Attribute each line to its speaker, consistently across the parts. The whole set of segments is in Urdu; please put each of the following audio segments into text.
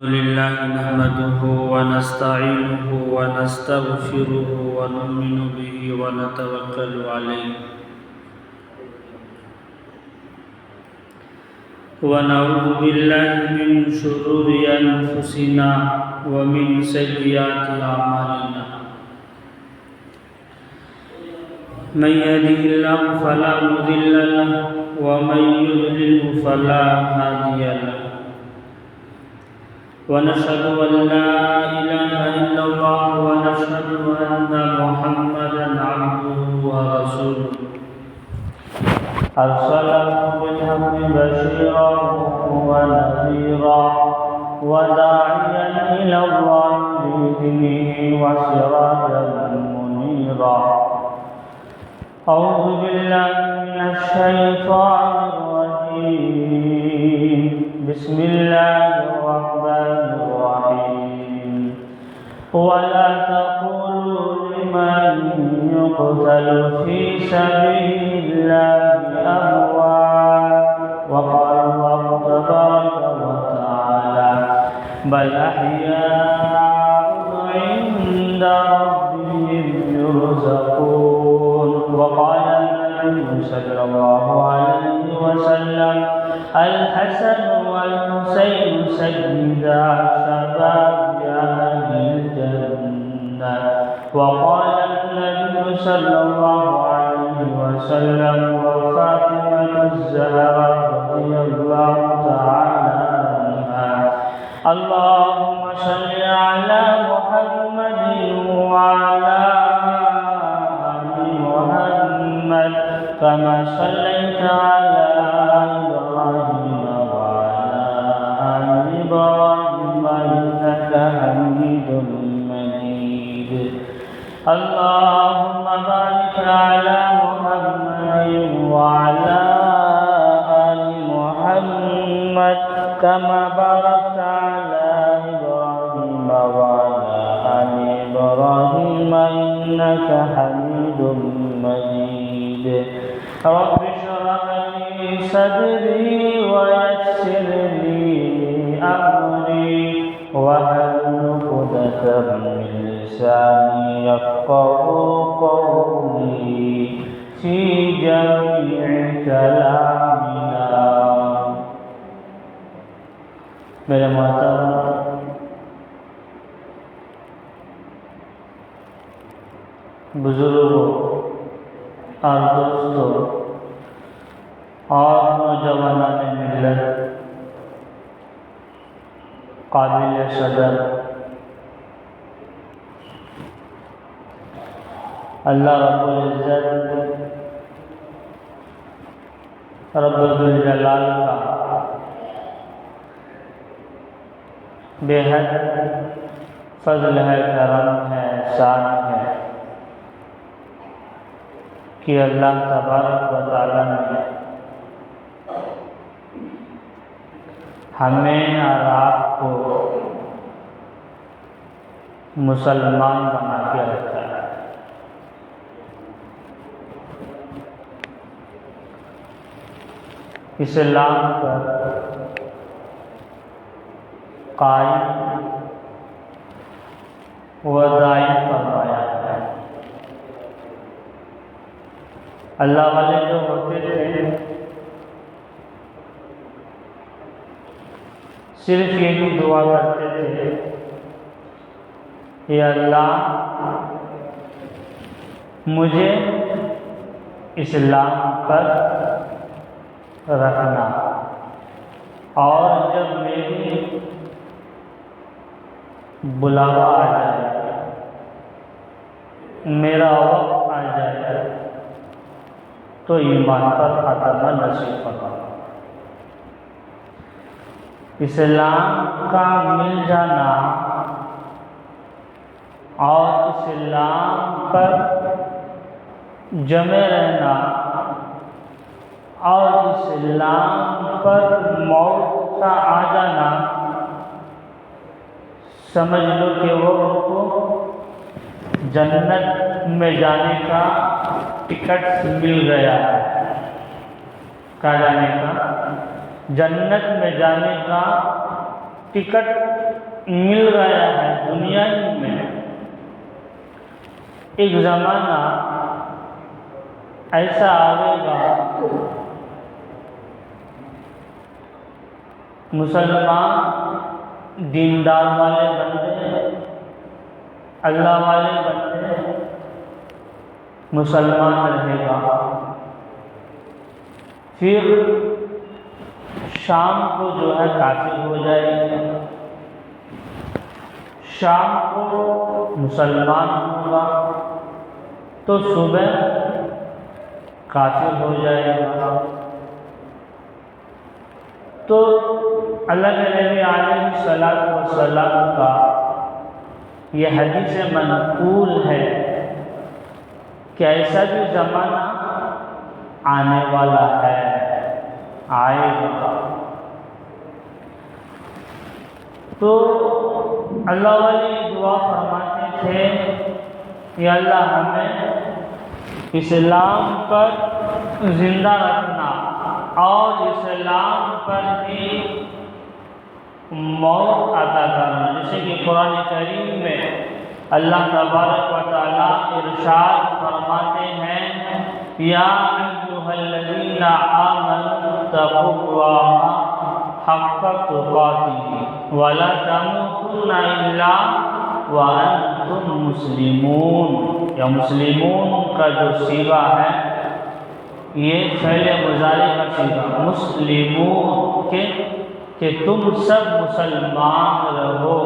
Speaker 1: لله نحمده ونستعينه ونستغفره ونؤمن به ونتوكل عليه ونعوذ بالله من شرور أنفسنا ومن سيئات أعمالنا من يهده الله فلا مضل له ومن يضلل فلا هادي له ونشهد أن لا إله إلا الله ونشهد أن محمدا عبده ورسوله أرسله بالحق بشيرا ونذيرا وداعيا إلى الله بإذنه وسراجا منيرا أعوذ بالله من الشيطان الرجيم بسم الله الرحمن الرحيم ولا تقولوا لمن يقتل في سبيل الله أموات وقال الله تبارك وتعالى بل أحياء عند ربهم يرزقون وقال النبي صلى الله عليه وسلم الحسن والحسين سيدا شباب أهل الجنة وقال النبي صلى الله عليه وسلم وفاطمة الزهراء رضي الله تعالى عنها اللهم صل على محمد وعلى آل محمد كما صليت على إبراهيم وعلى آل إبراهيم إنك حميد مجيد اللهم بارك على محمد وعلى آل محمد كما باركت على إبراهيم وعلى آل إبراهيم إنك حميد مجيد رب اشرح لي صدري ويسر لي أمري واحلل عقدة من لساني يفقهوا قولي في جميع كلامنا میرے محترم بزرگوں اور دوستوں اور نوجوانان ملت قابل صدر اللہ رب العزت رب الجلال کا بے حد فضل ہے، کرم ہے، احسان ہے کہ اللہ تبارک و تعالیٰ نے ہمیں اور آپ کو مسلمان بنا کے رکھا ہے۔ اسلام پر قائم و دائم فرمایا ہے۔ اللہ والے جو ہوتے تھے صرف یہی دعا کرتے تھے کہ اللہ مجھے اسلام پر رکھنا، اور جب میری بلاوا آ جائے، میرا وقت آ جائے تو ایمان پر خاتمہ نصیب فرما۔ اسلام کا مل جانا اور اسلام پر جمے رہنا اور اسلام پر موت کا آ جانا، سمجھ لو کہ وہ کو جنت میں جانے کا ٹکٹ مل گیا ہے۔ کہاں جانے کا؟ جنت میں جانے کا ٹکٹ مل گیا ہے دنیا ہی میں، ایک زمانہ ایسا آئے گا مسلمان دیندار والے بندے، اللہ والے بندے مسلمان رہے گا، پھر شام کو جو ہے کافر ہو جائے گا، شام کو مسلمان ہوگا تو صبح کافر ہو جائے گا۔ تو اللہ کے نبی علیہ السلام کا یہ حدیث منقول ہے کہ ایسا بھی زمانہ آنے والا ہے، آئے گا۔ تو اللہ والی دعا فرماتے تھے، یا اللہ ہمیں اسلام پر زندہ رکھنا اور اسلام پر ہی موت عطا کرنا، جیسے کہ قرآن کریم میں اللہ تبارک و تعالیٰ ارشاد فرماتے ہیں، یا ایھا الذین آمنوا اتقوا اللہ حق تقاتہ ولا تموتن الا وانتم مسلمون۔ یا مسلمون کا جو صیغہ ہے یہ فعل مضارع کا صیغہ، مسلمون کہ تم سب مسلمان رہو،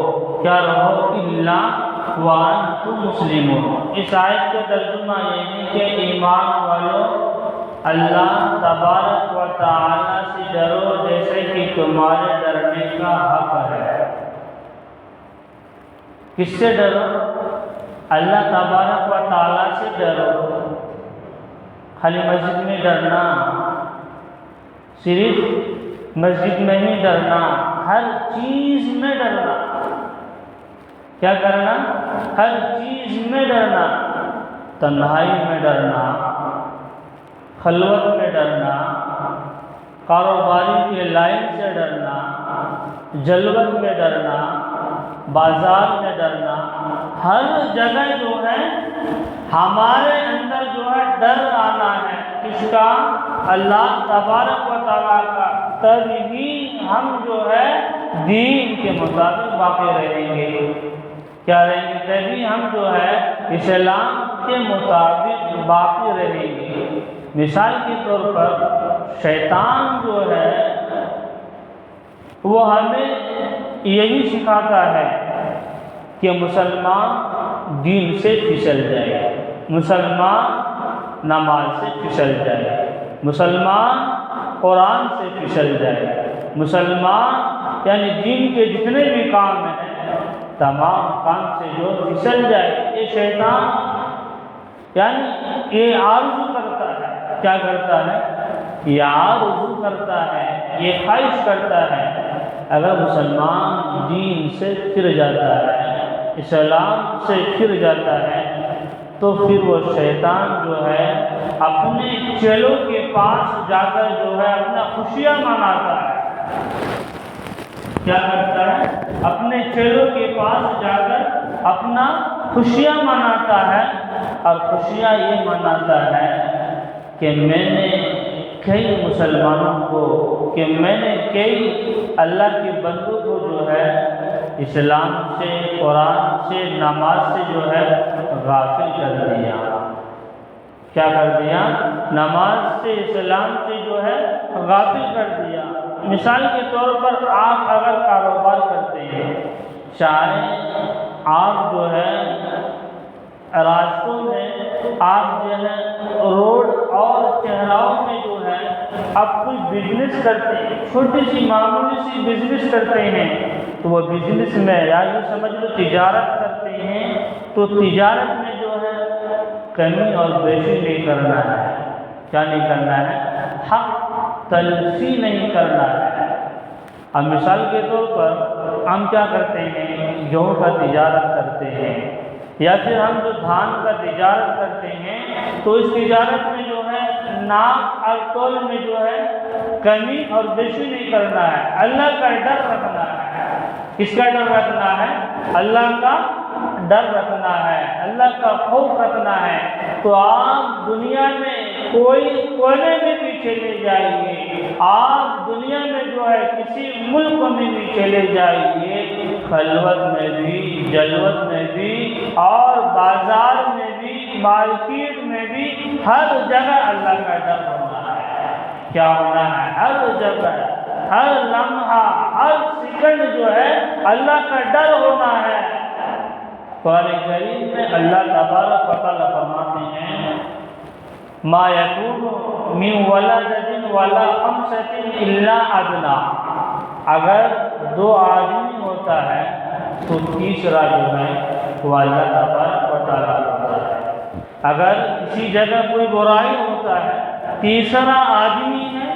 Speaker 1: کیا رہو؟ الا وانتم مسلمون۔ اس آیت کا ترجمہ یہ ہے کہ ایمان والو اللہ تبارک و تعالی سے ڈرو جیسے کہ تمہارے ڈرنے کا حق ہے۔ کس سے ڈرو؟ اللہ تبارک و تعالی سے ڈرو۔ خالی مسجد میں ڈرنا، صرف مسجد میں ہی ڈرنا، ہر چیز میں ڈرنا۔ کیا کرنا؟ ہر چیز میں ڈرنا، تنہائی میں ڈرنا، خلوت میں ڈرنا، کاروباری کے لائن سے ڈرنا، جلوت میں ڈرنا، بازار میں ڈرنا، ہر جگہ جو ہے ہمارے اندر جو ہے ڈر آنا ہے۔ کس کا؟ اللہ تبارک و تعالیٰ کا۔ تبھی ہم جو ہے دین کے مطابق باقی رہیں گے۔ کیا رہیں گے؟ تبھی ہم جو ہے اسلام کے مطابق باقی رہیں گے۔ مثال کے طور پر شیطان جو ہے وہ ہمیں یہی سکھاتا ہے کہ مسلمان دین سے پھسل جائے، مسلمان نماز سے پھسل جائے، مسلمان قرآن سے پھسل جائے، مسلمان یعنی دین کے جتنے بھی کام ہیں تمام کام سے جو پھسل جائے۔ یہ شیطان یعنی یہ آرزو کرتا ہے، کیا کرتا ہے؟ یہ آرزو کرتا ہے، یہ خواہش کرتا ہے اگر مسلمان دین سے پھر جاتا ہے، اسلام سے پھر جاتا ہے تو پھر وہ شیطان جو ہے اپنے چیلوں کے پاس جا کر جو ہے اپنا خوشیاں مناتا ہے۔ کیا کرتا ہے؟ اپنے چیلوں کے پاس جا کر اپنا خوشیاں مناتا ہے، اور خوشیاں یہ مناتا ہے کہ میں نے کئی مسلمانوں کو، کہ میں نے کئی اللہ کے بندوں کو جو ہے اسلام سے، قرآن سے، نماز سے جو ہے غافل کر دیا۔ کیا کر دیا؟ نماز سے، اسلام سے جو ہے غافل کر دیا۔ مثال کے طور پر آپ اگر کاروبار کرتے ہیں، چاہے آپ جو ہے راستوں میں، آپ جو ہے روڈ اور چہراؤں میں جو ہے آپ کوئی بزنس کرتے ہیں، چھوٹی سی معمولی سی بزنس کرتے ہیں، تو وہ بزنس میں یا یوں سمجھ لو تجارت کرتے ہیں، تو تجارت میں جو ہے کمی اور بیشی نہیں کرنا ہے۔ کیا نہیں کرنا ہے؟ حق تلفی نہیں کرنا ہے۔ اب مثال کے طور پر ہم کیا کرتے ہیں؟ گیہوں کا تجارت کرتے ہیں، یا پھر ہم جو دھان کا تجارت کرتے ہیں، تو اس تجارت میں جو ہے ناپ اور تول میں جو ہے کمی اور بیشی نہیں کرنا ہے، اللہ کا ڈر رکھنا ہے۔ کس کا ڈر رکھنا ہے؟ اللہ کا ڈر رکھنا ہے، اللہ کا خوف رکھنا ہے۔ تو آپ دنیا میں کوئی کونے میں بھی چلے جائیے، آپ دنیا میں جو ہے کسی ملک میں بھی چلے جائیے، خلوت میں بھی، جلوت میں بھی، اور بازار میں بھی، مارکیٹ میں بھی، ہر جگہ اللہ کا ڈر ہونا ہے۔ کیا ہونا ہے؟ ہر جگہ، ہر لمحہ، ہر سیکنڈ جو ہے اللہ کا ڈر ہونا ہے۔ قرآن کریم میں اللہ تبارک و تعالیٰ فرماتے ہیں ما یکون من ولد ولا خمسۃ الا ادنی، اگر دو آدمی ہوتا ہے تو تیسرا جو ہے وہ اللہ تبارک و تعالیٰ ہوتا ہے۔ اگر کسی جگہ کوئی برائی ہوتا ہے، تیسرا آدمی ہے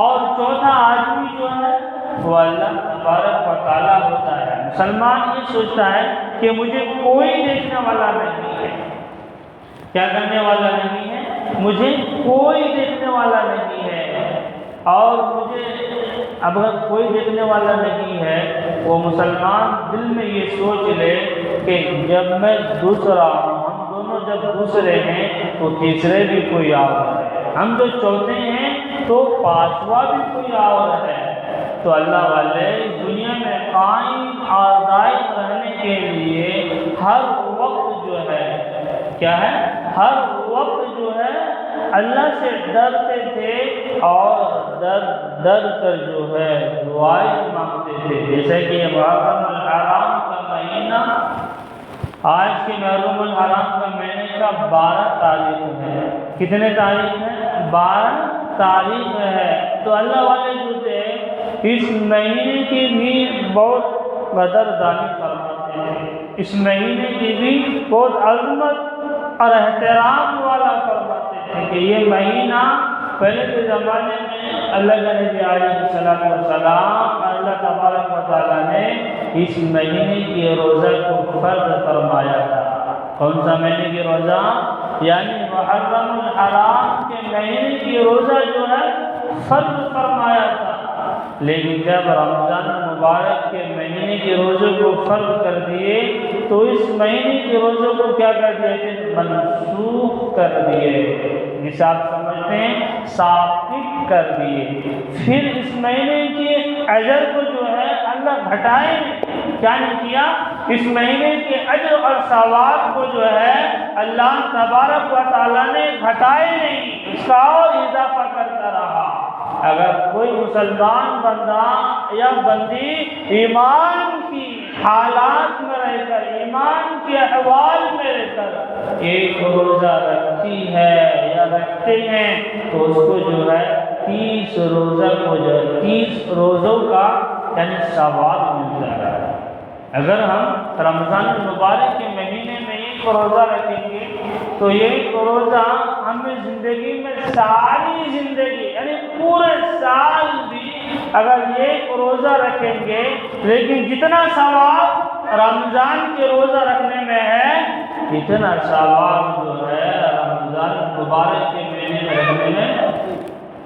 Speaker 1: اور چوتھا آدمی جو ہے وہ اللہ تبارک و تعالیٰ ہوتا ہے۔ مسلمان یہ سوچتا ہے کہ مجھے کوئی دیکھنے والا نہیں ہے، کیا کرنے والا نہیں ہے؟ مجھے کوئی دیکھنے والا نہیں ہے، اور مجھے اگر کوئی دیکھنے والا نہیں ہے، وہ مسلمان دل میں یہ سوچ لے کہ جب میں دوسرا ہوں، ہم دونوں جب دوسرے ہیں تو تیسرے بھی کوئی اور ہے، ہم جو چوتھے ہیں تو پانچواں بھی کوئی اور ہے۔ تو اللہ والے اس دنیا میں قائم اور دائم رہنے کے لیے ہر وقت جو ہے کیا ہے؟ ہر وقت جو ہے اللہ سے ڈرتے تھے اور ڈر کر جو ہے دعائیں مانگتے تھے۔ جیسے کہ محرم الحرام کا مہینہ، آج کے محرم الحرام کا مہینے کا 12 تاریخ ہے۔ کتنے تاریخ ہے؟ 12 تاریخ ہے۔ تو اللہ والے جو تھے اس مہینے کی بھی بہت قدردانی فرماتے ہیں، اس مہینے کی بھی بہت عظمت اور احترام والا فرماتے ہیں کہ یہ مہینہ پہلے کے زمانے میں اللہ کے نبی علیہ الصلوۃ والسلام اللہ تبارک و تعالیٰ نے اس مہینے کے روزہ کو فرض فرمایا تھا۔ کون سا مہینے کی روزہ؟ یعنی محرم الحرام کے مہینے کی روزہ جو ہے فرض فرمایا تھا، لیکن جب رمضان المبارک کے مہینے کے روزے کو فرض کر دیے تو اس مہینے کے روزے کو کیا کر دیے تھے؟ منسوخ کر دیے، جسے آپ سمجھتے ہیں ثابت کر دیے۔ پھر اس مہینے کے اجر کو جو ہے اللہ گھٹائے، کیا نہیں کیا؟ اس مہینے کے اجر اور ثواب کو جو ہے اللہ تبارک و تعالیٰ نے گھٹائے نہیں، اس کا اور اضافہ کرتا رہا۔ اگر کوئی مسلمان بندہ یا بندی ایمان کی حالات میں رہ کر، ایمان کے احوال میں رہ کر ایک روزہ رکھتی ہے یا رکھتے ہیں تو اس کو جو ہے 30 روزہ کو جو 30 روزوں کا یعنی ثواب ملتا ہے۔ اگر ہم رمضان المبارک کے مہینے میں ایک روزہ رکھیں گے تو ایک روزہ ہمیں زندگی میں ساری زندگی یعنی پورے سال بھی اگر ایک روزہ رکھیں گے، لیکن جتنا ثواب رمضان کے روزہ رکھنے میں ہے اتنا ثواب جو ہے رمضان المبارک کے مہینے میں رکھنے میں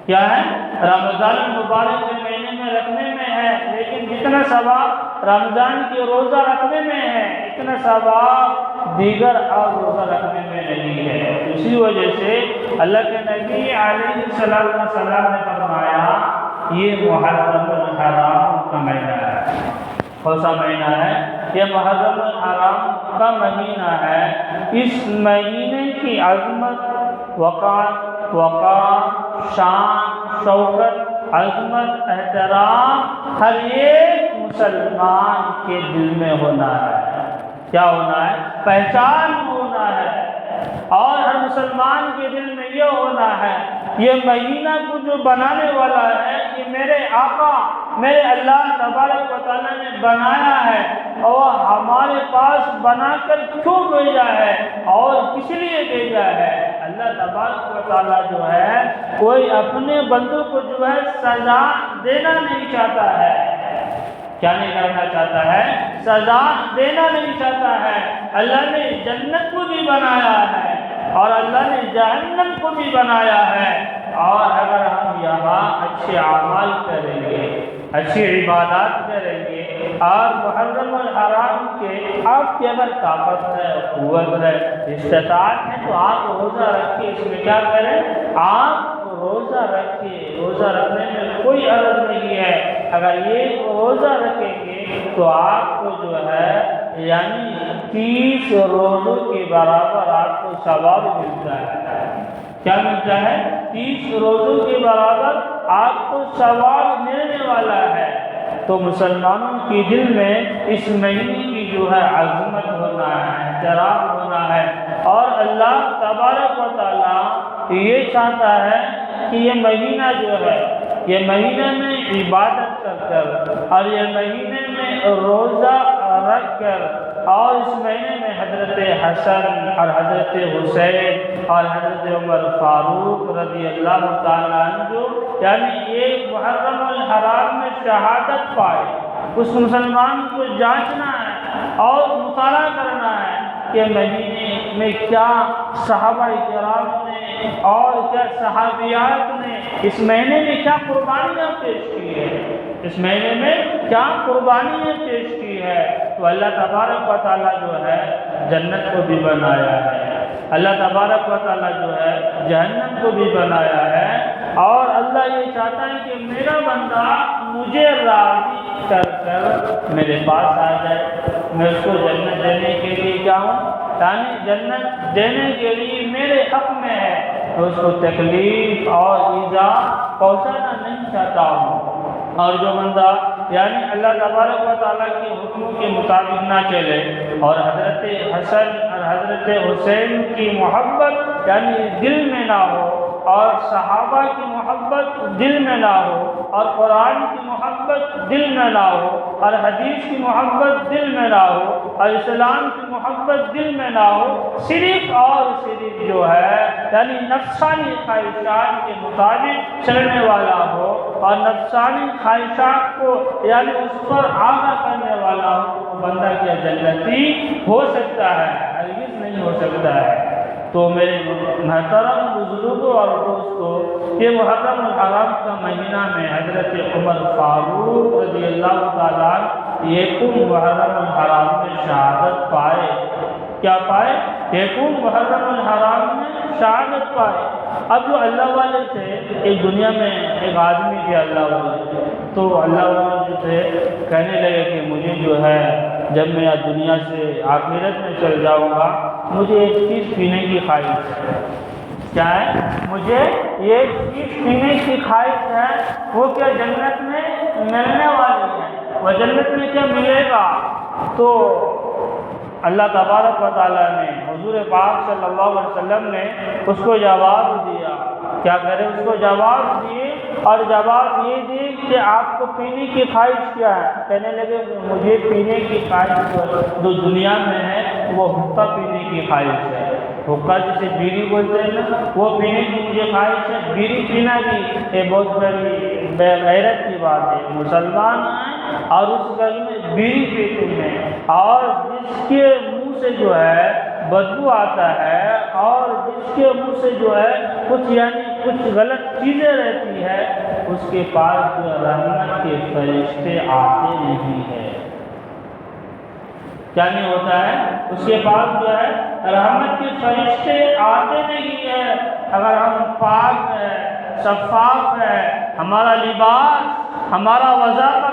Speaker 1: کیا ہے؟ رمضان المبارک کے مہینے میں رکھنے میں ہے، لیکن جتنا ثواب رمضان کے روزہ رکھنے میں ہے اتنا ثواب دیگر اور روزہ رکھنے میں نہیں ہے۔ اسی وجہ سے اللہ کے نبی علیہ السلام نے فرمایا یہ محرم الحرام کا مہینہ ہے۔ کون سا مہینہ ہے؟ یہ محرم الحرام کا مہینہ ہے۔ اس مہینے کی عظمت، وقار، شان، شوکت، عظمت، احترام ہر ایک مسلمان کے دل میں ہونا ہے۔ کیا ہونا ہے؟ پہچان ہونا ہے، اور ہر مسلمان کے دل میں یہ ہونا ہے یہ مہینہ کو جو بنانے والا ہے یہ میرے آقا میرے اللہ تبارک و تعالیٰ نے بنایا ہے، اور ہمارے پاس بنا کر کیوں بھیجا ہے اور کس لیے بھیجا ہے؟ اللہ تبارک و تعالیٰ جو ہے کوئی اپنے بندوں کو جو ہے سزا دینا نہیں چاہتا ہے۔ کیا نہیں کرنا چاہتا ہے؟ سزا دینا نہیں چاہتا ہے۔ اللہ نے جنت کو بھی بنایا ہے اور اللہ نے جہنم کو بھی بنایا ہے، اور اگر ہم یہاں اچھے اعمال کریں گے اچھی عبادات کریں گے اور محرم الحرام کے آپ کی اگر طاقت ہے، قوت ہے، استطاعت ہے تو آپ روزہ رکھیں۔ اس میں کیا کریں؟ آپ روزہ رکھیں، روزہ رکھنے میں کوئی عرض نہیں ہے۔ اگر یہ روزہ رکھیں گے تو آپ کو جو ہے یعنی 30 روزوں کے برابر آپ کو ثواب ملتا ہے۔ کیا ملتا ہے؟ 30 روزوں کے برابر آپ کو ثواب ملنے والا ہے۔ تو مسلمانوں کے دل میں اس مہینے کی جو ہے عظمت ہونا ہے، احترام ہونا ہے، اور اللہ تبارک و تعالیٰ یہ چاہتا ہے کہ یہ مہینہ جو ہے، یہ مہینے میں عبادت کر کر اور یہ مہینے میں روزہ رکھ کر اور اس مہینے میں حضرت حسن اور حضرت حسین اور حضرت عمر فاروق رضی اللہ تعالیٰ عنہ یعنی ایک محرم الحرام میں شہادت پائے، اس مسلمان کو جانچنا ہے اور مطالعہ کرنا ہے کہ مہینے میں کیا صحابہ کرام نے اور کیا صحابیات نے اس مہینے میں کیا قربانیاں پیش کی ہے، اس مہینے میں کیا قربانیاں پیش کی ہے۔ تو اللہ تبارک و تعالیٰ جو ہے جنت کو بھی بنایا ہے، اللہ تبارک و تعالیٰ جو ہے جہنم کو بھی بنایا ہے، اور اللہ یہ چاہتا ہے کہ میرا بندہ مجھے راضی کر کر میرے پاس آ جائے، میں اس کو جنت دینے کے لیے کیا ہوں، یعنی جنت دینے کے لیے میرے حق میں ہے، تو اس کو تکلیف اور ایذا پہنچانا نہیں چاہتا ہوں۔ اور جو بندہ یعنی اللہ تبارک و تعالیٰ کے حکموں کے مطابق نہ چلے اور حضرت حسن اور حضرت حسین کی محبت یعنی دل میں نہ ہو، اور صحابہ کی محبت دل میں نہ ہو، اور قرآن کی محبت دل میں نہ ہو، اور حدیث کی محبت دل میں نہ ہو، اور اسلام کی محبت دل میں نہ ہو، صرف اور صرف جو ہے یعنی نفسانی خواہشات کے مطابق چلنے والا ہو، اور نفسانی خواہشات کو یعنی اس پر آگاہ کرنے والا ہو، تو بندہ کیا جنتی ہو سکتا ہے؟ ہرگز نہیں ہو سکتا ہے۔ تو میرے محترم بزرگوں اور دوستوں، یہ محرم الحرام کا مہینہ میں حضرت عمر فاروق رضی اللہ تعالیٰ یکم محرم الحرام میں شہادت پائے۔ کیا پائے؟ یکم محرم الحرام میں شہادت پائے۔ اب جو اللہ والے تھے، ایک دنیا میں ایک آدمی تھے اللہ والے، تو اللہ والے جو تھے کہنے لگے کہ مجھے جو ہے جب میں دنیا سے آخرت میں چل جاؤں گا مجھے ایک چیز پینے کی خواہش ہے۔ کیا ہے؟ مجھے ایک چیز پینے کی خواہش ہے، وہ کیا جنت میں ملنے والی ہے، وہ جنت میں کیا ملے گا؟ تو اللہ تبارک و تعالیٰ نے حضور پاک صلی اللہ علیہ وسلم نے اس کو جواب دیا۔ کیا کرے؟ اس کو جواب دیے، اور جواب یہ دی کہ آپ کو پینے کی خواہش کیا ہے؟ کہنے لگے مجھے پینے کی خواہش جو دنیا میں ہے وہ حقہ پینے کی خواہش ہے۔ حقہ جسے بیڑی بولتے ہیں نا، وہ پینے کی مجھے خواہش ہے۔ بیڑی پینا بھی یہ بہت بڑی بے غیرت کی بات ہے۔ مسلمان ہیں اور اس گھر میں بیڑی پیتے ہیں، اور جس کے منہ سے جو ہے بدبو آتا ہے، اور جس کے منہ سے جو ہے کچھ یعنی کچھ غلط چیزیں رہتی ہے، اس کے پاس جو رحمت کے فرشتے آتے نہیں ہیں۔ کیا نہیں ہوتا ہے؟ اس کے پاس جو ہے رحمت کے فرشتے آتے نہیں ہیں۔ اگر ہم پاک ہیں، شفاف ہے، ہمارا لباس، ہمارا وضاحت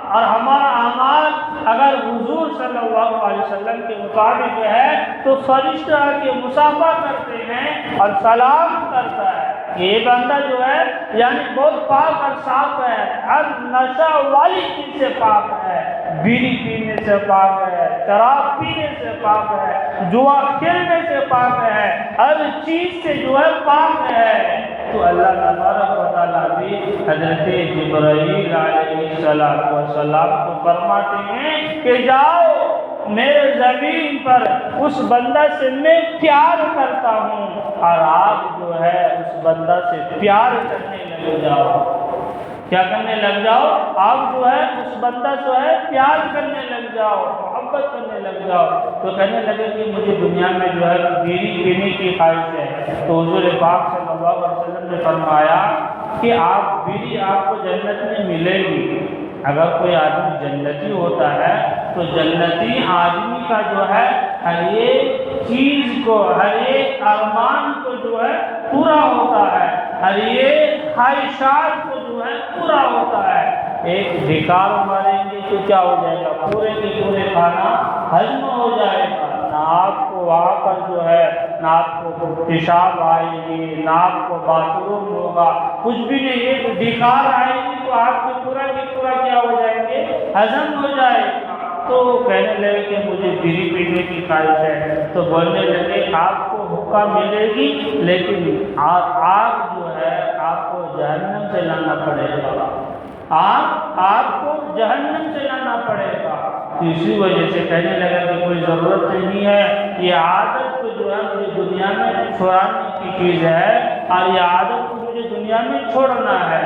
Speaker 1: اور ہمارا اعمال اگر حضور صلی اللہ علیہ وسلم کے مطابق ہے تو فرشتے آ کے مصافحہ کرتے ہیں اور سلام کرتا ہے۔ یہ بندہ جو ہے یعنی بہت پاک اور صاف ہے، ہر نشہ والی چیز سے پاک ہے، بیڑی پینے سے پاک ہے، شراب پینے سے پاک ہے، جوا کھیلنے سے پاک ہے، ہر چیز سے جو ہے پاک ہے۔ تو اللہ تبارک و تعالیٰ بھی حضرت جبرائیل علیہ السلام کو فرماتے ہیں کہ جاؤ میرے زمین پر اس بندہ سے میں پیار کرتا ہوں، اور آپ جو ہے اس بندہ سے پیار کرنے لگ جاؤ۔ کیا کرنے لگ جاؤ؟ آپ جو ہے اس بندہ جو ہے پیار کرنے لگ جاؤ، محبت کرنے لگ جاؤ۔ تو کہنے لگے کہ مجھے دنیا میں جو ہے بیڑی پینے کی خواہش ہے۔ تو حضور پاک صلی اللہ علیہ وسلم نے فرمایا کہ آپ بیڑی آپ کو جنت میں ملے گی، اگر کوئی آدمی جنتی ہوتا ہے تو جنتی آدمی کا جو ہے ہر ایک چیز کو، ہر ایک ارمان کو جو ہے پورا ہوتا ہے، ہر ایک خواہشات کو جو ہے پورا ہوتا ہے۔ ایک ڈھکار ماریں گے تو کیا ہو جائے گا؟ پورے کے پورے کھانا ہضم ہو جائے گا، نہ آپ کو وہاں پر جو ہے نہ آپ کو پیشاب آئے گی، نہ آپ کو باتھ روم ہوگا، کچھ بھی نہیں۔ ایک ڈھکار آئے گی تو آپ کے پورا کیا ہو جائیں گے؟ ہضم ہو جائے گا۔ تو کہنے لگے کہ مجھے بیڑی پینے کی خواہش ہے، تو بولنے لگے آپ کو حقہ ملے گی لیکن آگ جو ہے آپ کو جہنم سے لانا پڑے گا، آپ کو جہنم سے لانا پڑے گا۔ اسی وجہ سے کہنے لگا کہ کوئی ضرورت نہیں ہے، یہ عادت کو جو ہے مجھے دنیا میں چھوڑانے کی چیز ہے، اور یہ عادت کو مجھے دنیا میں چھوڑنا ہے۔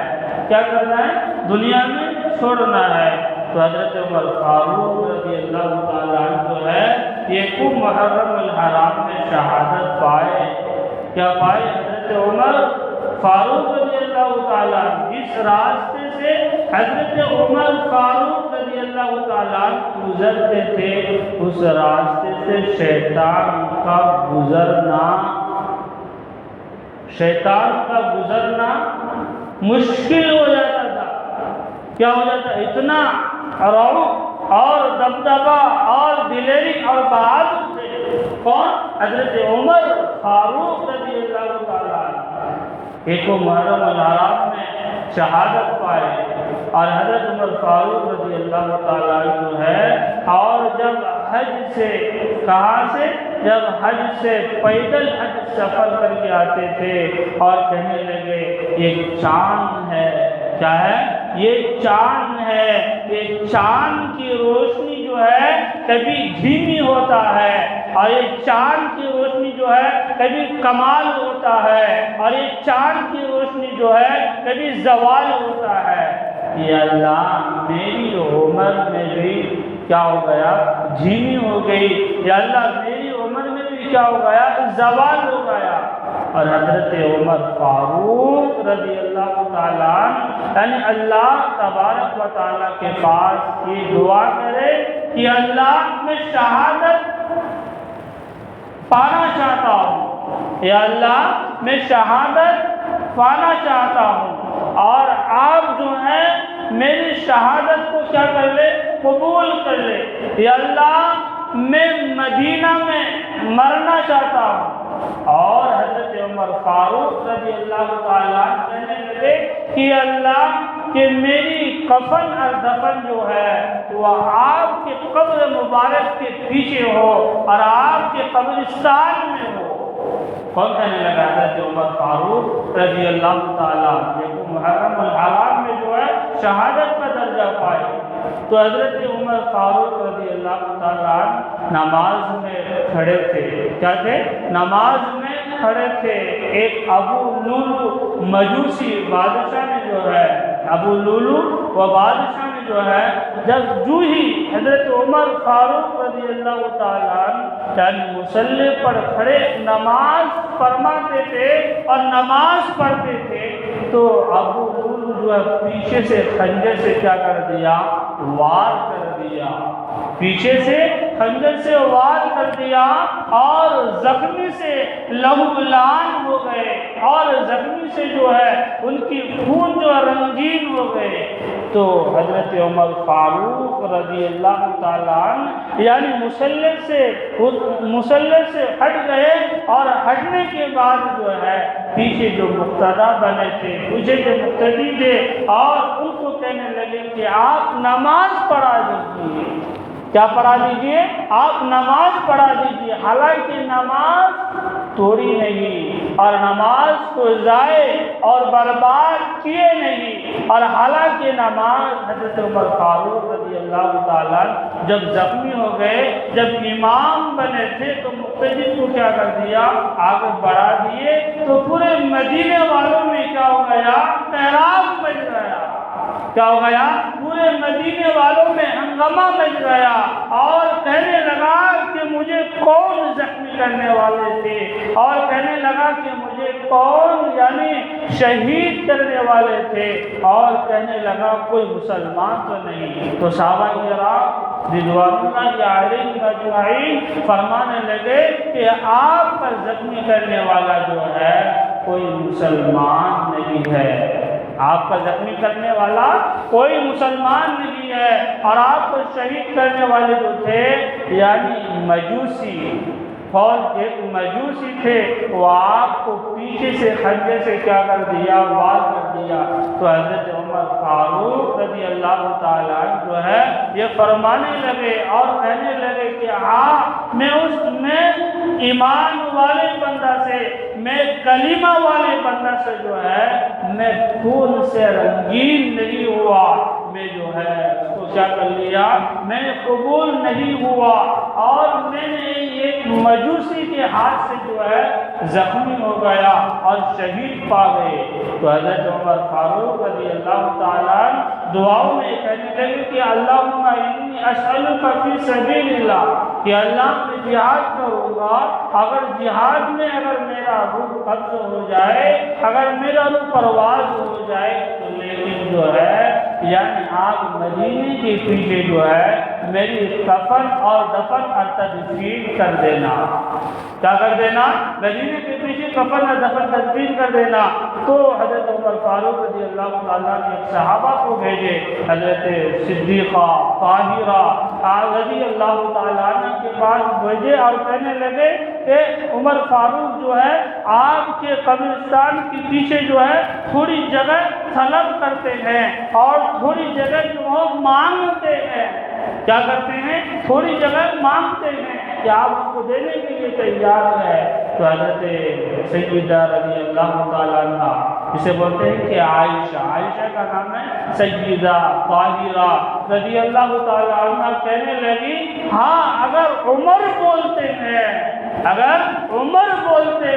Speaker 1: کیا کرنا ہے؟ دنیا میں چھوڑنا ہے۔ تو حضرت عمر فاروق رضی اللہ تعالیٰ عنہ جو ہے یہ خوب محرم الحرام میں شہادت پائے۔ کیا پائے؟ حضرت عمر فاروق رضی اللہ تعالیٰ عنہ جس راستے سے حضرت عمر فاروق رضی اللہ تعالیٰ عنہ گزرتے تھے، اس راستے سے شیطان کا گزرنا مشکل ہو جاتا تھا۔ کیا ہو جاتا؟ اتنا رعب اور دبدبا اور دلیری اور بہادر تھے۔ کون؟ حضرت عمر فاروق رضی اللہ تعالیٰ عنہ۔ ایک محرم الحرام میں شہادت پائے، اور حضرت عمر فاروق رضی اللہ تعالیٰ عنہ جو ہے، اور جب حج سے کہاں سے؟ جب حج سے پیدل حج سفر کر کے آتے تھے اور کہنے لگے یہ چاند ہے۔ کیا ہے؟ یہ چاند ہے۔ یہ چاند کی روشنی جو ہے کبھی دھیمی ہوتا ہے، اور یہ چاند کی روشنی جو ہے کبھی کمال ہوتا ہے، اور یہ چاند کی روشنی جو ہے کبھی زوال ہوتا ہے۔ یہ اللہ میری عمر میں بھی کیا ہو گیا؟ دھیمی ہو گئی۔ یا اللہ میری عمر میں بھی کیا ہو گیا؟ زوال ہو گیا۔ اور حضرت عمر فاروق رضی اللہ تعالیٰ عنہ یعنی اللہ تبارک و تعالیٰ کے پاس یہ دعا کرے کہ اللہ میں شہادت پانا چاہتا ہوں، یا اللہ میں شہادت پانا چاہتا ہوں، اور آپ جو ہیں میری شہادت کو کیا کر لے؟ قبول کر لے۔ یا اللہ میں مدینہ میں مرنا چاہتا ہوں۔ اور حضرت عمر فاروق رضی اللہ تعالیٰ کہنے لگے کہ اللہ کہ میری کفن اور دفن جو ہے وہ آپ کے قبر مبارک کے پیچھے ہو اور آپ کے قبرستان میں ہو۔ کون کہنے لگا؟ حضرت عمر فاروق رضی اللہ تعالیٰ یہ محرم الحرام میں جو ہے شہادت کا درجہ پائے۔ تو حضرت عمر فاروق رضی اللہ تعالیٰ نماز میں کھڑے تھے۔ کیا تھے؟ نماز میں کھڑے تھے۔ ایک ابو لولو مجوسی بادشاہ نے جو ہے، ابو لولو و بادشاہ نے جو ہے جو ہی حضرت عمر فاروق رضی اللہ تعالیٰ یعنی مصلی پر کھڑے نماز فرماتے تھے اور نماز پڑھتے تھے، تو ابو لولو جو ہے پیچھے سے خنجر سے کیا کر دیا؟ وار کر دیا۔ پیچھے سے خنجر سے وار کر دیا، اور زخمی سے لہولان ہو گئے، اور زخمی سے جو ہے ان کی خون جو رنگین ہو گئے۔ تو حضرت عمر فاروق رضی اللہ تعالیٰ عنہ یعنی مسلح سے ہٹ گئے، اور ہٹنے کے بعد جو ہے پیچھے جو مقتدا بنے تھے، پیچھے جو مقتدی تھے، اور ان کو کہنے لگے کہ آپ نماز پڑھا دیجیے۔ کیا پڑھا دیجیے؟ آپ نماز پڑھا دیجیے۔ حالانکہ نماز توڑی نہیں، اور نماز کو ضائع اور برباد کیے نہیں، اور حالانکہ نماز حضرت عمر فاروق رضی اللہ تعالیٰ جب زخمی ہو گئے، جب امام بنے تھے، تو مقتدی کو کیا کر دیا؟ آگے بڑھا دیے۔ تو پورے مدینے والوں میں کیا ہو گیا؟ احترام مچ گیا۔ کیا ہو گیا؟ پورے مدینے والوں میں ہنگامہ مچ گیا اور کہنے لگا کہ مجھے کون زخمی کرنے والے تھے، اور کہنے لگا کہ مجھے کون یعنی شہید کرنے والے تھے، اور کہنے لگا کوئی مسلمان تو نہیں۔ تو صحابہ کرام رضوان اللہ علیہم اجمعین فرمانے لگے کہ آپ کا زخمی کرنے والا جو ہے کوئی مسلمان نہیں ہے، آپ کا زخمی کرنے والا کوئی مسلمان نہیں ہے، اور آپ کو شہید کرنے والے جو تھے یعنی مجوسی، فوج ایک مجوسی تھے، وہ آپ کو پیچھے سے خنجر سے کیا کر دیا، وار کر دیا۔ تو حضرت عمر فاروق رضی اللہ تعالیٰ عنہ جو ہے یہ فرمانے لگے اور کہنے لگے کہ ہاں میں ایمان والے بندہ سے، میں کلمہ والے بندہ سے جو ہے میں خون سے رنگین نہیں ہوا، میں جو ہے اس کو کیا کر لیا، میں نے قبول نہیں ہوا، اور میں نے ایک مجوسی کے ہاتھ سے جو ہے زخمی ہو گیا اور شہید پا گئے۔ تو حضرت عمر فاروق رضی اللہ تعالیٰ دعاؤں میں کہنے لگے کہ اللہم انی اسألک فی سبیل اللہ، کہ اللہ میں جہاد کروں گا، اگر جہاد میں اگر میرا روح قبض ہو جائے، اگر میرا روح پرواز ہو جائے تو لیکن جو ہے یعنی آپ مدینے کے پیچھے جو ہے میری کفن اور دفن اور تدفین کر دینا۔ کیا کر دینا؟ مدینے کے پیچھے کفن اور دفن تدفین کر دینا۔ تو حضرت عمر فاروق رضی اللہ تعالیٰ نے ایک صحابہ کو بھیجے، حضرت صدیقہ طاہرہ رضی اللہ تعالیٰ عنہ کے پاس بھیجے اور کہنے لگے کہ عمر فاروق جو ہے آپ کے قبرستان کے پیچھے جو ہے تھوڑی جگہ طلب کرتے ہیں اور تھوڑی جگہ جو ہے مانگتے ہیں۔ کیا کرتے ہیں؟ تھوڑی جگہ مانگتے ہیں کہ آپ اس کو دینے کے لیے تیار ہے۔ تو حضرت سیدہ رضی اللہ تعالیٰ عنہ اسے بولتے ہیں کہ عائشہ کا نام ہے سیدہ طاہرہ رضی اللہ تعالیٰ عنہ کہنے لگی ہاں اگر عمر بولتے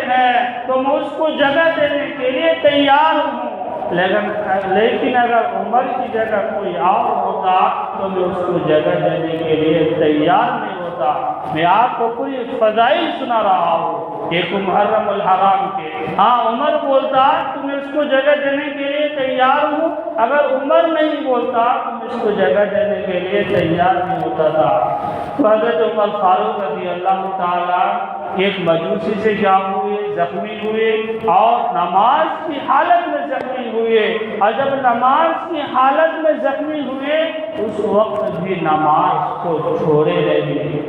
Speaker 1: ہیں تو میں اس کو جگہ دینے کے لیے تیار ہوں، لیکن اگر عمر کی جگہ کوئی اور ہوتا تو میں اس کو جگہ دینے کے لیے تیار نہیں ہوتا۔ میں آپ کو پوری فضائل سنا رہا ہوں ایک محرم الحرام کے۔ ہاں عمر بولتا تو میں اس کو جگہ دینے کے لیے تیار ہوں، اگر عمر نہیں بولتا تو میں اس کو جگہ دینے کے لیے تیار نہیں ہوتا تھا۔ تو حضرت عمر فاروق رضی اللہ تعالیٰ ایک مجوسی سے جام ہوئے، زخمی ہوئے اور نماز کی حالت میں زخمی ہوئے، اور جب نماز کی حالت میں زخمی ہوئے اس وقت بھی نماز کو چھوڑے رہے،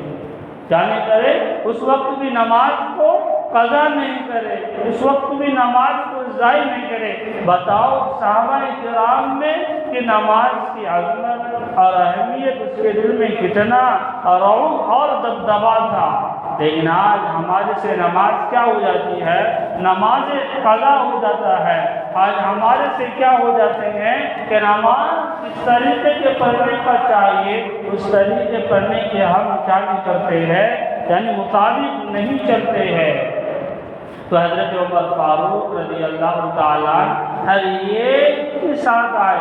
Speaker 1: کیا نہیں کرے؟ اس وقت بھی نماز کو قضا نہیں کرے، اس وقت بھی نماز کو ضائع نہیں کرے۔ بتاؤ صحابہ کرام میں کہ نماز کی عظمت اور اہمیت اس کے دل میں کتنا رعب اور دبدبا تھا، لیکن آج ہمارے سے نماز کیا ہو جاتی ہے؟ نماز قضا ہو جاتا ہے۔ آج ہمارے سے کیا ہو جاتے ہیں کہ نماز اس طریقے کے پڑھنے کا چاہیے، اس طریقے پڑھنے کے ہم کیا نہیں کرتے ہیں، یعنی مطابق نہیں چلتے ہیں۔ تو حضرت عمر فاروق رضی اللہ تعالیٰ ہر ایک کے ساتھ آئے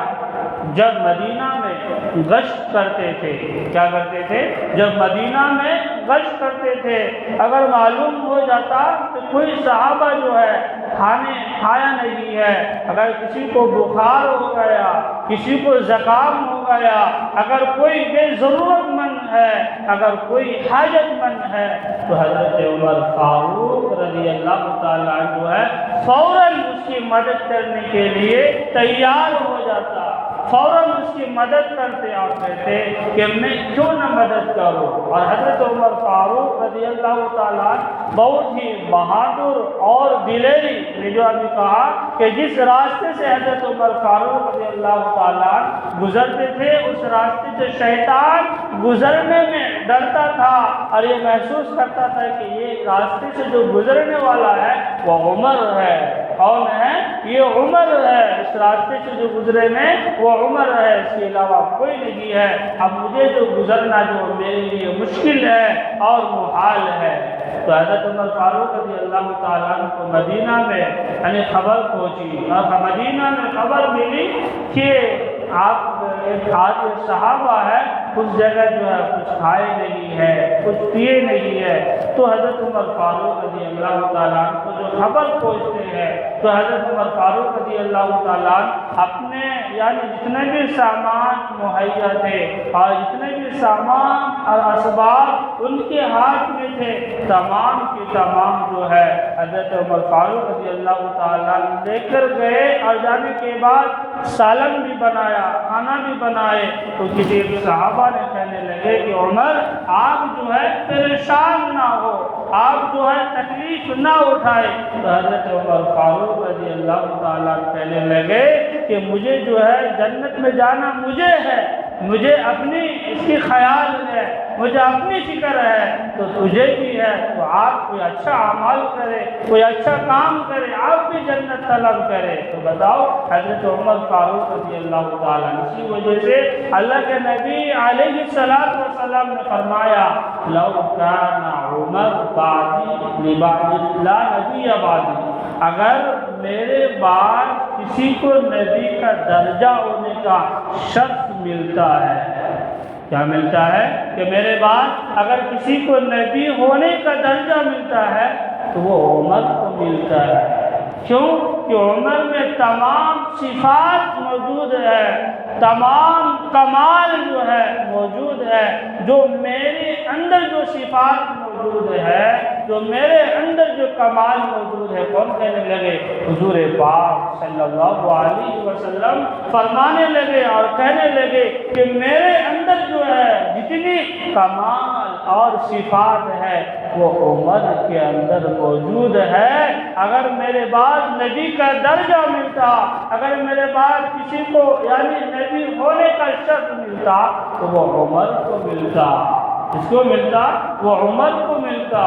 Speaker 1: جب مدینہ میں گشت کرتے تھے۔ کیا کرتے تھے؟ جب مدینہ میں گشت کرتے تھے، اگر معلوم ہو جاتا کہ کوئی صحابہ جو ہے کھانے کھایا نہیں ہے، اگر کسی کو بخار ہو گیا، کسی کو زکام ہو گیا، اگر کوئی بے ضرورت مند ہے، اگر کوئی حاجت مند ہے، تو حضرت عمر فاروق رضی اللہ تعالیٰ جو ہے فوراً اس کی مدد کرنے کے لیے تیار ہو جاتا، فوراً اس کی مدد کرتے اور کہتے کہ میں کیوں نہ مدد کروں۔ اور حضرت عمر فاروق رضی اللہ تعالیٰ بہت ہی بہادر اور دلیری، نے جو ابھی کہا کہ جس راستے سے حضرت عمر فاروق رضی اللہ تعالیٰ گزرتے تھے اس راستے سے شیطان گزرنے میں ڈرتا تھا اور یہ محسوس کرتا تھا کہ یہ راستے سے جو گزرنے والا ہے وہ عمر ہے۔ کون ہے؟ یہ عمر ہے، اس راستے سے جو گزرے میں وہ عمر ہے، اس کے علاوہ کوئی نہیں ہے۔ اب مجھے جو گزرنا جو میرے لیے مشکل ہے اور محال ہے۔ تو حضرت عمر فاروق رضی اللہ تعالیٰ عنہ کو مدینہ میں یعنی خبر پہنچی اور مدینہ میں خبر ملی کہ آپ ایک آدمی صحابہ ہے اس جگہ جو ہے کچھ کھائے نہیں ہے، کچھ پیے نہیں ہے، تو حضرت عمر فاروق رضی اللہ تعالیٰ عنہ کو جو خبر پہنچتے ہیں تو حضرت عمر فاروق رضی اللہ تعالیٰ عنہ اپنے یعنی جتنے بھی سامان مہیا تھے اور جتنے بھی سامان اور اسباب ان کے ہاتھ میں تھے، تمام کے تمام جو ہے حضرت عمر فاروق رضی اللہ تعالیٰ عنہ لے کر گئے، اور جانے کے بعد سالن بھی بنایا، کھانا بھی بنائے۔ تو کسی صحابہ نے کہنے لگے کہ عمر آپ جو ہے پریشان نہ ہو، آپ جو ہے تکلیف نہ اٹھائے۔ تو حضرت عمر فاروق رضی اللہ تعالیٰ کہنے لگے کہ مجھے جو ہے جنت میں جانا مجھے ہے، مجھے اپنی اس کی خیال ہے، مجھے اپنی فکر ہے، تو تجھے بھی ہے، تو آپ کوئی اچھا عمل کرے، کوئی اچھا کام کرے، آپ بھی جنت طلب کرے۔ تو بتاؤ حضرت عمر فاروق رضی اللہ تعالیٰ اسی وجہ سے اللہ کے نبی علیہ السلام نے فرمایا لو کان عمر بعدی لا نبی بعدی، اگر میرے بعد کسی کو نبی کا درجہ ہونے کا شرف ملتا ہے، کیا ملتا ہے کہ میرے بعد اگر کسی کو نبی ہونے کا درجہ ملتا ہے تو وہ عمر کو ملتا ہے۔ کیوں کہ عمر میں تمام صفات موجود ہے، تمام کمال جو ہے موجود ہے، جو میرے اندر جو صفات موجود ہے، جو میرے اندر جو کمال موجود ہے۔ کون کہنے لگے؟ حضور پاک صلی اللہ علیہ وسلم فرمانے لگے اور کہنے لگے کہ میرے اندر جو ہے جتنی کمال اور صفات ہے وہ عمر کے اندر موجود ہے۔ اگر میرے بعد نبی کا درجہ ملتا، اگر میرے بعد کسی کو یعنی نبی ہونے کا شرف ملتا تو وہ عمر کو ملتا۔ اس کو ملتا؟ وہ عمر کو ملتا۔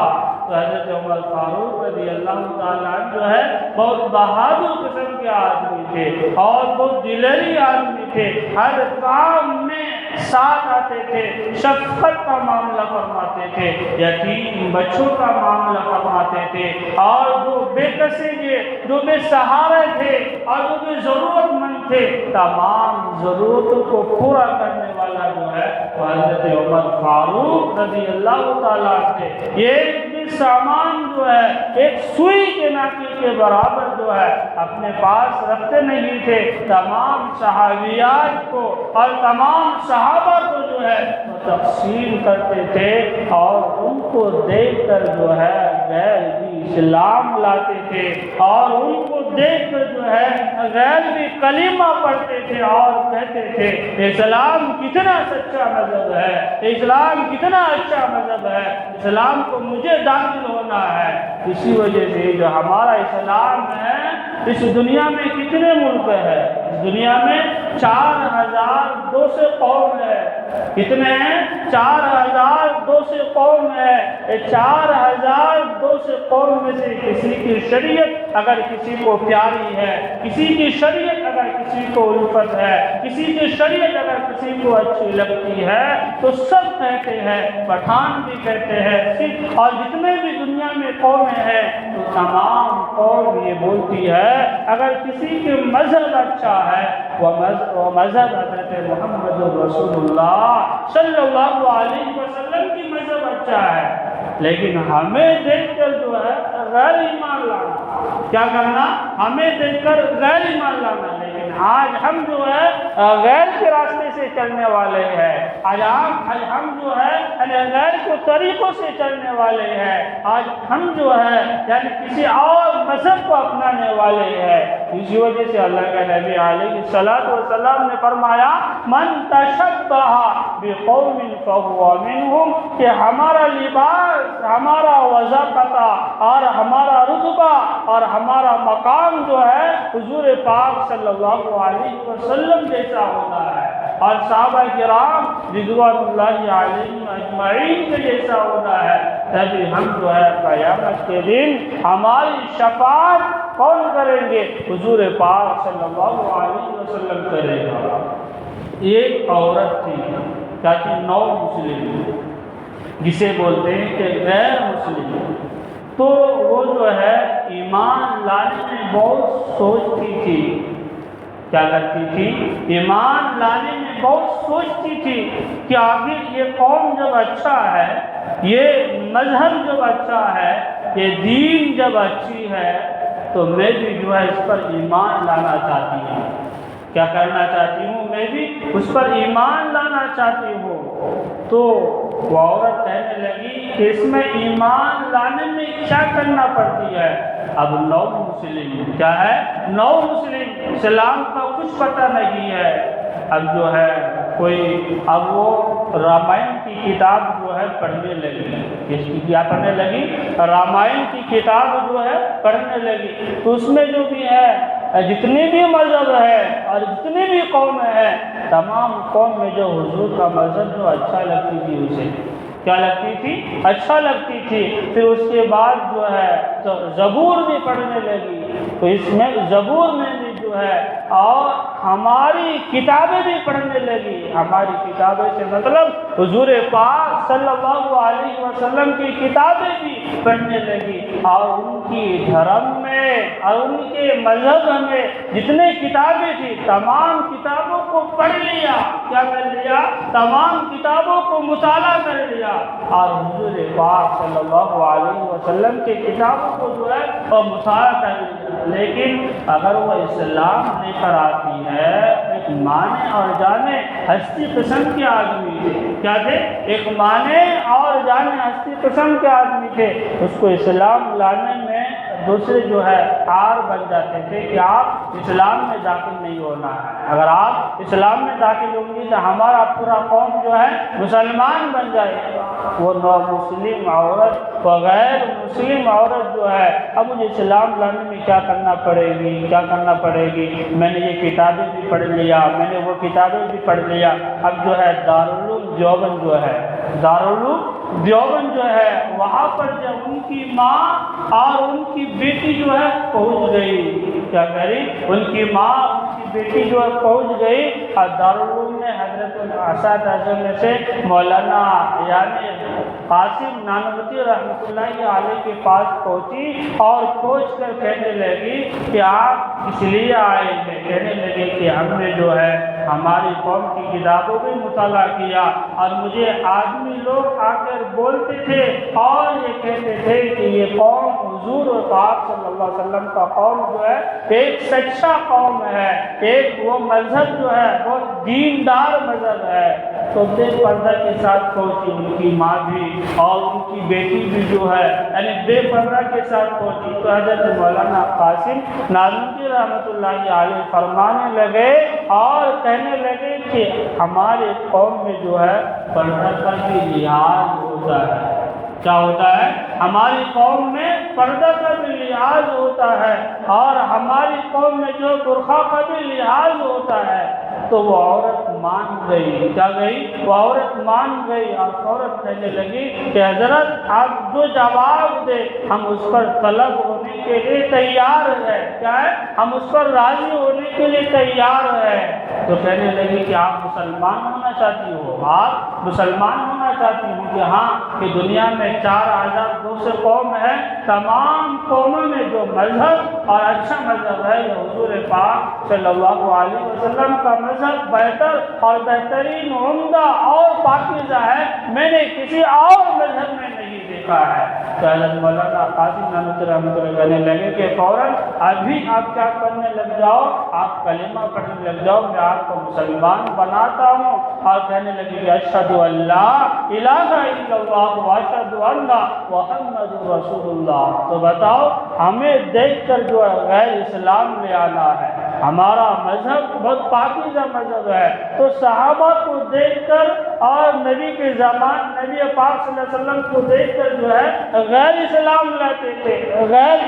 Speaker 1: تو حضرت عمر فاروق رضی اللہ تعالیٰ جو ہے بہت بہادر قسم کے آدمی تھے اور بہت دلیری آدمی تھے، ہر کام میں ساتھ آتے تھے، شفقت کا معاملہ فرماتے تھے، یتیم بچوں کا معاملہ فرماتے تھے، اور جو بے کسے تھے، جو بے سہارے تھے اور جو بے ضرورت مند تھے، تمام ضرورتوں کو پورا کرنے والا جو ہے وہ حضرت عمر فاروق رضی اللہ تعالیٰ تھے۔ یہ سامان جو ہے ایک سوئی کے ناکے کے برابر جو ہے اپنے پاس رکھتے نہیں تھے، تمام صحابیات کو اور تمام صحابہ کو جو ہے وہ تقسیم کرتے تھے، اور ان کو دیکھ کر جو ہے غیر بھی اسلام لاتے تھے، اور ان کو دیکھ کر جو ہے غیر بھی کلمہ پڑھتے تھے اور کہتے تھے اسلام کتنا سچا مذہب ہے، اسلام کتنا اچھا مذہب ہے، اسلام کو مجھے داخل ہونا ہے۔ اسی وجہ سے جو ہمارا اسلام ہے، اس دنیا میں کتنے ملک ہے؟ اس دنیا میں 4200 قوم ہے۔ کتنے ہیں؟ 4200 قوم ہے۔ 4200 قوم میں سے کسی کی شریعت اگر کسی کو پیاری ہے، کسی کی شریعت اگر کسی کو الفت ہے، کسی کی شریعت اگر کسی کو اچھی لگتی ہے تو سب کہتے ہیں، پٹھان بھی کہتے ہیں، سکھ اور جتنے بھی دنیا میں قومیں ہیں تو تمام قوم یہ بولتی ہے اگر کسی کے مذہب اچھا ہے وہ مذہب حضرت محمد رسول اللہ صلی اللہ علیہ وسلم کی مذہب اچھا ہے۔ لیکن ہمیں دیکھ کر جو ہے غیر ایمان لانا، کیا کرنا؟ ہمیں دیکھ کر غیر ایمان لانا۔ لیکن آج ہم جو ہے غیر کے راستے سے چلنے والے ہیں، آج ہم جو ہے غیر کے طریقوں سے چلنے والے ہیں، آج ہم جو ہے یعنی کسی اور مذہب کو اپنانے والے ہیں۔ اسی وجہ سے اللہ کے نبی علیہ السلام نے فرمایا من تشبہ بقوم فہو منہم، کہ ہمارا لباس، ہمارا وضاحت اور ہمارا رتبہ اور ہمارا مقام جو ہے حضور پاک صلی اللہ علیہ وسلم جیسا ہونا ہے، اور صحابہ کرام رضوان اللہ علیہم اجمعین کے جیسا ہونا ہے، تبھی ہم جو ہے قیامت کے دن ہماری شفاعت کون کریں گے؟ حضور پاک صلی اللہ علیہ وسلم کرے گا۔ ایک عورت تھی کیا کہ نو مسلم، جسے بولتے ہیں کہ غیر مسلم، تو وہ جو ہے ایمان لانے میں بہت سوچتی تھی، کیا کرتی تھی؟ ایمان لانے میں بہت سوچتی تھی کہ آخر یہ قوم جب اچھا ہے، یہ مذہب جب اچھا ہے، یہ دین جب اچھی ہے، تو میں بھی جو ہے اس پر ایمان لانا چاہتی ہوں۔ کیا کرنا چاہتی ہوں؟ میں بھی اس پر ایمان لانا چاہتی ہوں۔ تو وہ عورت کہنے لگی کہ اس میں ایمان لانے میں کیا کرنا پڑتی ہے؟ اب نو مسلم کیا ہے؟ نو مسلم اسلام کا کچھ پتہ نہیں ہے۔ اب جو ہے کوئی اب وہ رامائن کی کتاب جو ہے پڑھنے لگی۔ اس کی کیا پڑھنے لگی؟ رامائن کی کتاب جو ہے پڑھنے لگی۔ تو اس میں جو بھی ہے، جتنی بھی مذہب ہے اور جتنی بھی قوم ہے، تمام قوم میں جو حضور کا مذہب جو اچھا لگتی تھی، اسے کیا لگتی تھی؟ اچھا لگتی تھی۔ پھر اس کے بعد جو ہے تو زبور بھی پڑھنے لگی۔ تو اس میں زبور میں بھی جو ہے اور ہماری کتابیں بھی پڑھنے لگی۔ ہماری کتابیں سے مطلب حضور پاک صلی اللہ علیہ وسلم کی کتابیں بھی پڑھنے لگی، اور ان کی دھرم میں اور ان کے مذہب میں جتنے کتابیں تھیں، تمام کتابوں کو پڑھ لیا۔ کیا کر لیا؟ تمام کتابوں کو مطالعہ کر لیا، اور حضور پاک صلی اللہ علیہ وسلم کی کتابوں کو جو ہے وہ مطالعہ کر لیا۔ لیکن اگر وہ اسلام لے کر آتی ہے، ایک مانے اور جانے ہستی قسم کے آدمی تھے۔ کیا تھے؟ ایک مانے اور جانے ہستی قسم کے آدمی تھے۔ اس کو اسلام لانے میں دوسرے جو ہے آر بن جاتے تھے کہ آپ اسلام میں داخل نہیں ہونا ہے۔ اگر آپ اسلام میں داخل ہوں گی تو ہمارا پورا قوم جو ہے مسلمان بن جائے گا۔ وہ نو مسلم عورت و غیر مسلم عورت جو ہے، اب مجھے اسلام لانے میں کیا کرنا پڑے گی؟ کیا کرنا پڑے گی؟ میں نے یہ کتابیں بھی پڑھ لیا، میں نے وہ کتابیں بھی پڑھ لیا۔ اب جو ہے دارالعلوم دیوبند جو ہے، دارالعلوم دیوبند جو ہے، وہاں پر جب ان کی ماں اور ان کی بیٹی جو ہے پہنچ گئی، کیا کری؟ ان کی ماں ان کی بیٹی جو ہے پہنچ گئی، اور دارالعلوم میں حضرت اساتذہ میں سے مولانا یعنی قاسم نانوتوی رحمۃ اللہ علیہ کے پاس پہنچی، اور پہنچ کر کہنے لگی کہ آپ اس لیے آئے ہیں؟ کہنے لگے کہ ہم نے جو ہے ہماری قوم کی کتابوں میں مطالعہ کیا، اور مجھے آدمی لوگ آ کر بولتے تھے اور یہ کہتے تھے کہ یہ قوم حضور و پاک صلی اللہ علیہ وسلم کا قوم جو ہے ایک سچا قوم ہے، ایک وہ مذہب جو ہے وہ دیندار مذہب ہے۔ تو بے پردہ کے ساتھ پہنچی ان کی ماں بھی، اور ان کی بیٹی بھی جو ہے یعنی بے پردہ کے ساتھ پہنچی۔ تو حضرت مولانا قاسم نانوتوی رحمۃ اللہ علیہ فرمانے لگے اور کہنے لگے کہ ہمارے قوم میں جو ہے پردہ کا بھی لحاظ ہوتا ہے۔ کیا ہوتا ہے؟ ہماری قوم میں پردہ کا بھی لحاظ ہوتا ہے، اور ہماری قوم میں جو برقع کا بھی لحاظ ہوتا ہے۔ تو وہ عورت مان گئی۔ کیا گئی؟ وہ عورت مان گئی، اور عورت کہنے لگی کہ حضرت آپ جو جواب دے ہم اس پر طلب ہونے کے لیے تیار ہے۔ کیا ہے؟ ہم اس پر راضی ہونے کے لیے تیار ہے۔ تو کہنے لگی کہ آپ مسلمان ہونا چاہتی ہو؟ آپ مسلمان ہونا چاہتی ہوں کہ ہاں، کہ دنیا میں 4200 قوم ہے، تمام قوموں میں جو مذہب اور اچھا مذہب ہے یہ حضور پاک صلی اللہ علیہ وسلم کا مذہب بہتر اور بہترین، عمدہ اور پاکیزہ ہے، میں نے کسی اور مذہب میں نہیں دیکھا ہے۔ تو حضرت مولانا قاسم نانوتوی رحمۃ اللہ کہنے لگے کہ فوراً ابھی آپ کیا کرنے لگ جاؤ، آپ کلمہ پڑھنے لگ جاؤ، میں آپ کو مسلمان بناتا ہوں۔ اور کہنے لگے کہ اشہد ان لا الہ الا اللہ واشہد ان محمد رسول اللہ۔ تو بتاؤ، ہمیں دیکھ کر جو ہے غیر اسلام لے آنا ہے، ہمارا مذہب بہت پاکیزہ مذہب ہے۔ تو صحابہ کو دیکھ کر اور نبی کے زمان نبی پاک صلی اللہ علیہ وسلم کو دیکھ کر جو ہے غیر اسلام لاتے تھے، غیر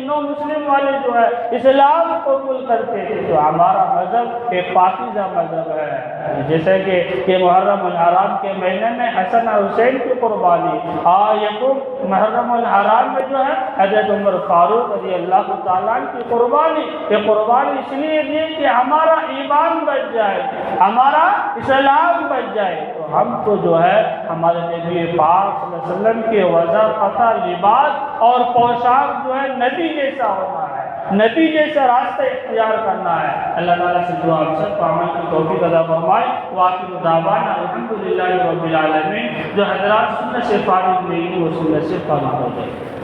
Speaker 1: نو مسلم والے جو ہے اسلام قبول کرتے تھے۔ تو ہمارا مذہب ایک پاکیزہ مذہب ہے، جیسے کہ یہ محرم الحرام کے مہینے میں حسن اور حسین کی قربانی، اور یہ محرم الحرام میں جو ہے حضرت عمر فاروق رضی اللہ تعالیٰ عنہ کی قربانی، یہ قربانی اس لیے دی کہ ہمارا ایمان بچ جائے، ہمارا اسلام بچ جائے۔ تو ہم کو جو ہے ہمارے نبی پاک صلی اللہ علیہ وسلم کے وضع قطع لباس اور پوشاک جو ہے نبی جیسا ہونا ہے، نبی جیسا راستہ اختیار کرنا ہے۔ اللہ تعالیٰ سے دعا ہم سب کو عمل کی توفیق عطا فرمائے۔ وآخر دعوانا الحمدللہ رب العالمین۔ جو حضرات سنت سے فارغ نہیں وہ سنت سے فارغ ہو جائے۔